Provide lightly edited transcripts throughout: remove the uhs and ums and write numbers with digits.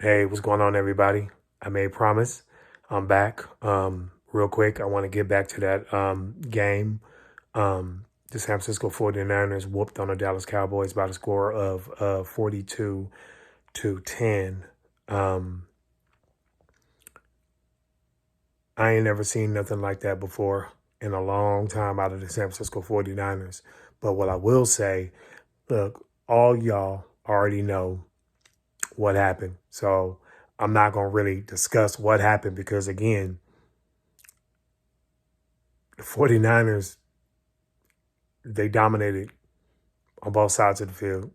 Hey, what's going on, everybody? I made a promise. I'm back. Real quick, I want to get back to that game. The San Francisco 49ers whooped on the Dallas Cowboys by the score of 42-10. Um, I ain't never seen nothing like that before in a long time out of the San Francisco 49ers. But what I will say, look, all y'all already know what happened. So I'm not going to really discuss what happened because, again, the 49ers, they dominated on both sides of the field.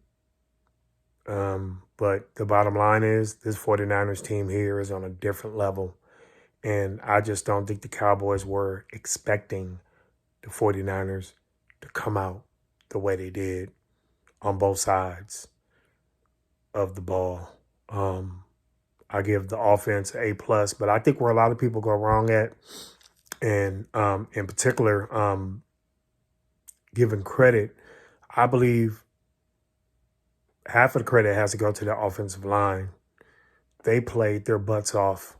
But the bottom line is this 49ers team here is on a different level. And I just don't think the Cowboys were expecting the 49ers to come out the way they did on both sides of the ball. I give the offense an A+, but I think where a lot of people go wrong at, and in particular, giving credit, I believe half of the credit has to go to the offensive line. They played their butts off.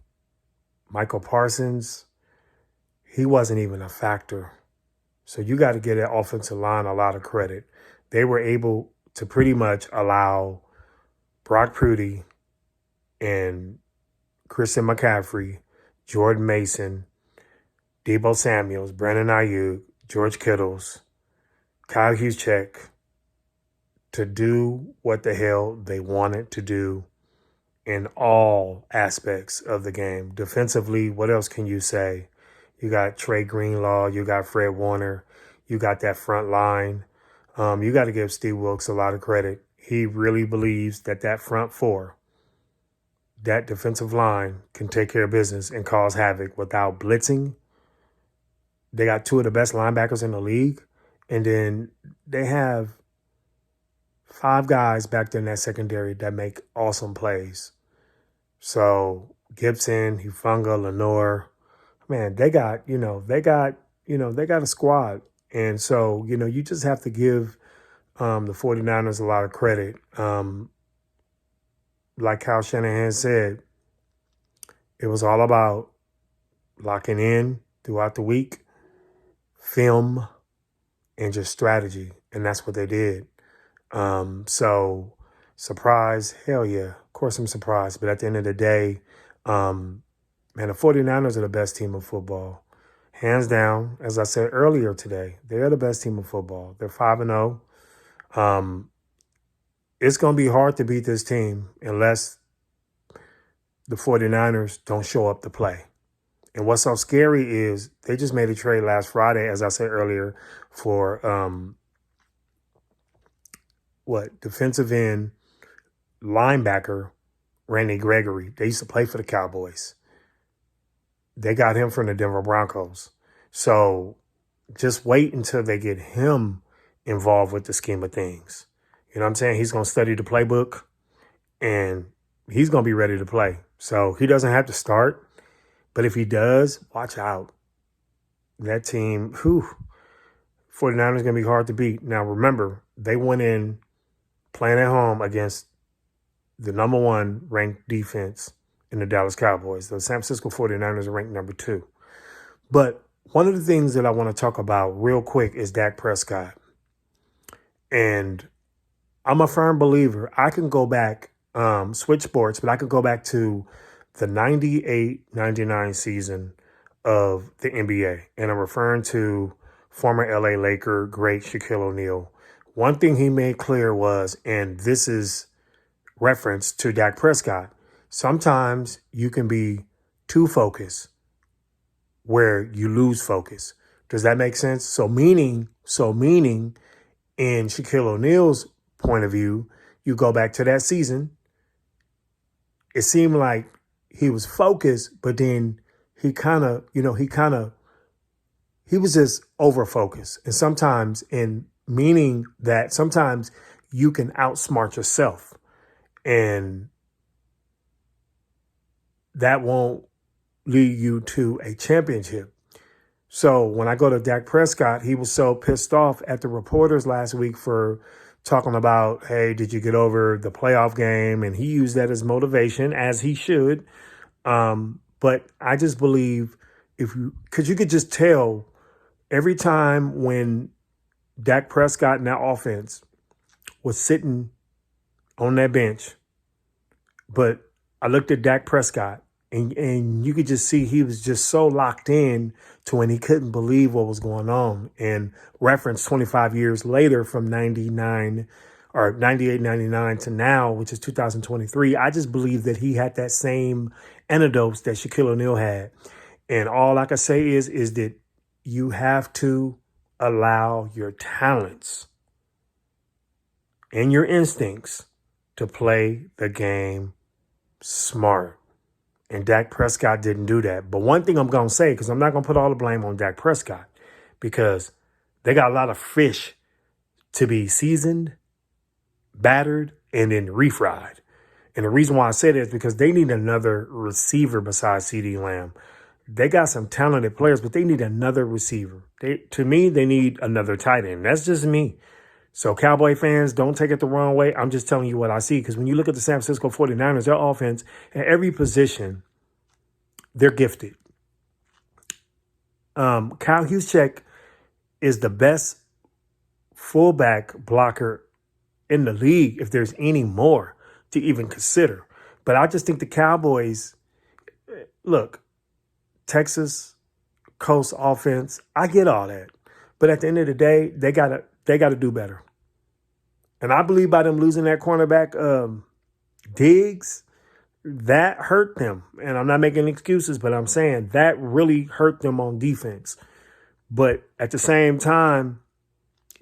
Michael Parsons, he wasn't even a factor. So you got to give that offensive line a lot of credit. They were able to pretty much allow Brock Purdy and Christian McCaffrey, Jordan Mason, Deebo Samuels, Brandon Ayuk, George Kittles, Kyle Juszczyk to do what the hell they wanted to do in all aspects of the game. Defensively, what else can you say? You got Trey Greenlaw, you got Fred Warner, you got that front line. You got to give Steve Wilkes a lot of credit. He really believes that that front four, that defensive line, can take care of business and cause havoc without blitzing. They got two of the best linebackers in the league. And then they have 5 guys back there in that secondary that make awesome plays. So Gibson, Hufanga, Lenore, man, they got a squad. And so, you just have to give the 49ers a lot of credit. Like Kyle Shanahan said, it was all about locking in throughout the week, film, and just strategy. And that's what they did. So surprise, hell yeah. Of course I'm surprised. But at the end of the day, man, the 49ers are the best team of football. Hands down, as I said earlier today, they're the best team of football. They're 5-0. It's going to be hard to beat this team unless the 49ers don't show up to play. And what's so scary is they just made a trade last Friday, as I said earlier, for defensive end linebacker Randy Gregory. They used to play for the Cowboys. They got him from the Denver Broncos. So just wait until they get him involved with the scheme of things. You know what I'm saying? He's going to study the playbook and he's going to be ready to play. So he doesn't have to start. But if he does, watch out. That team, 49ers going to be hard to beat. Now, remember, they went in playing at home against the number 1 ranked defense in the Dallas Cowboys. The San Francisco 49ers are ranked number 2. But one of the things that I want to talk about real quick is Dak Prescott. And I'm a firm believer. I can go back, switch sports, but I could go back to the 98-99 season of the NBA. And I'm referring to former LA Laker great Shaquille O'Neal. One thing he made clear was, and this is reference to Dak Prescott, sometimes you can be too focused where you lose focus. Does that make sense? So meaning in Shaquille O'Neal's point of view, you go back to that season, it seemed like he was focused, but then he was just over focused. And sometimes meaning that sometimes you can outsmart yourself and that won't lead you to a championship. So when I go to Dak Prescott, he was so pissed off at the reporters last week for talking about, hey, did you get over the playoff game? And he used that as motivation, as he should. But I just believe because you could just tell every time when Dak Prescott and that offense was sitting on that bench, but I looked at Dak Prescott and you could just see he was just so locked in to when he couldn't believe what was going on. And reference 25 years later from 99 or 98, 99 to now, which is 2023, I just believe that he had that same antidotes that Shaquille O'Neal had. And all I can say is that you have to allow your talents and your instincts to play the game smart. And Dak Prescott didn't do that. But one thing I'm going to say, because I'm not going to put all the blame on Dak Prescott, because they got a lot of fish to be seasoned, battered, and then refried. And the reason why I say that is because they need another receiver besides CeeDee Lamb. They got some talented players, but they need another receiver. To me, they need another tight end. That's just me. So Cowboy fans, don't take it the wrong way. I'm just telling you what I see. Because when you look at the San Francisco 49ers, their offense, at every position, they're gifted. Kyle Juszczyk is the best fullback blocker in the league, if there's any more to even consider. But I just think the Cowboys, look, Texas Coast offense, I get all that. But at the end of the day, they gotta do better. And I believe by them losing that cornerback, Diggs, that hurt them. And I'm not making excuses, but I'm saying that really hurt them on defense. But at the same time,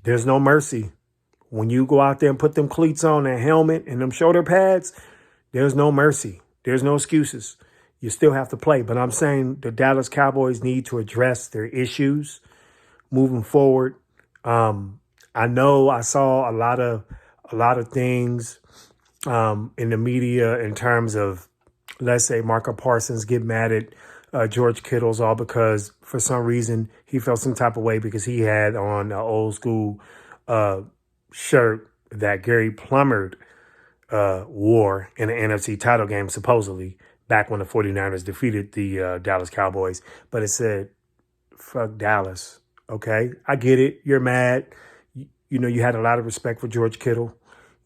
there's no mercy. When you go out there and put them cleats on, that helmet and them shoulder pads, there's no mercy. There's no excuses. You still have to play. But I'm saying the Dallas Cowboys need to address their issues moving forward. I know I saw a lot of things in the media in terms of, let's say, Marco Parsons get mad at George Kittle's all because for some reason he felt some type of way because he had on an old school shirt that Gary Plummer wore in the NFC title game, supposedly, back when the 49ers defeated the Dallas Cowboys. But it said, fuck Dallas. Okay, I get it. You're mad. You know, you had a lot of respect for George Kittle.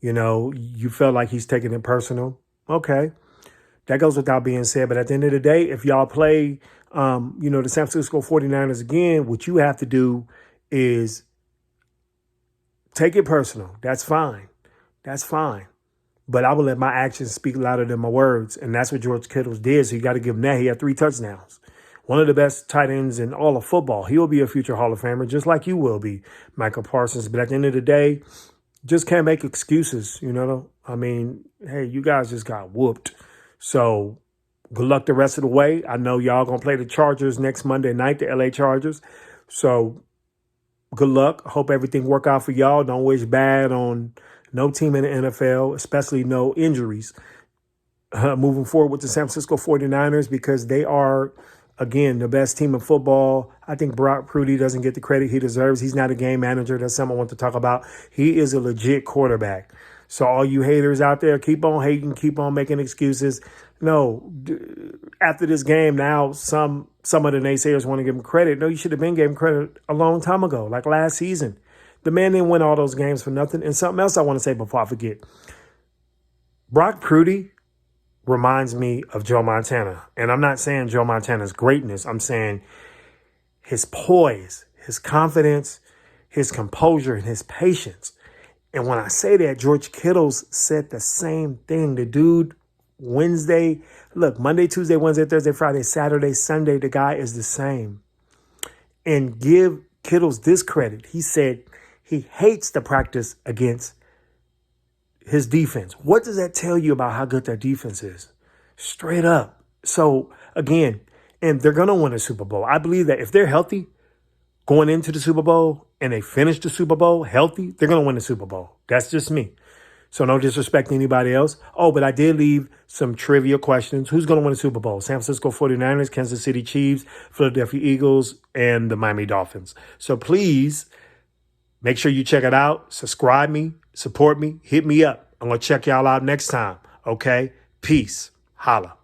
You know, you felt like he's taking it personal. Okay, that goes without being said. But at the end of the day, if y'all play, the San Francisco 49ers again, what you have to do is take it personal. That's fine. That's fine. But I will let my actions speak louder than my words. And that's what George Kittle did. So you got to give him that. He had 3 touchdowns. One of the best tight ends in all of football. He will be a future Hall of Famer, just like you will be, Michael Parsons. But at the end of the day, just can't make excuses, you know? I mean, hey, you guys just got whooped. So good luck the rest of the way. I know y'all going to play the Chargers next Monday night, the LA Chargers. So good luck. Hope everything work out for y'all. Don't wish bad on no team in the NFL, especially no injuries. Moving forward with the San Francisco 49ers because they are, again, the best team in football. I think Brock Purdy doesn't get the credit he deserves. He's not a game manager. That's something I want to talk about. He is a legit quarterback. So all you haters out there, keep on hating, keep on making excuses. No, after this game now, some of the naysayers want to give him credit. No, you should have been giving credit a long time ago, like last season. The man didn't win all those games for nothing. And something else I want to say before I forget. Brock Purdy reminds me of Joe Montana. And I'm not saying Joe Montana's greatness. I'm saying his poise, his confidence, his composure, and his patience. And when I say that, George Kittle's said the same thing. The dude, Monday, Tuesday, Wednesday, Thursday, Friday, Saturday, Sunday, the guy is the same. And give Kittle's this credit. He said he hates the practice against his defense. What does that tell you about how good their defense is? Straight up. So, again, and they're going to win a Super Bowl. I believe that if they're healthy going into the Super Bowl and they finish the Super Bowl healthy, they're going to win the Super Bowl. That's just me. So no disrespect to anybody else. Oh, but I did leave some trivia questions. Who's going to win the Super Bowl? San Francisco 49ers, Kansas City Chiefs, Philadelphia Eagles, and the Miami Dolphins. So please make sure you check it out. Subscribe me. Support me. Hit me up. I'm going to check y'all out next time. Okay? Peace. Holla.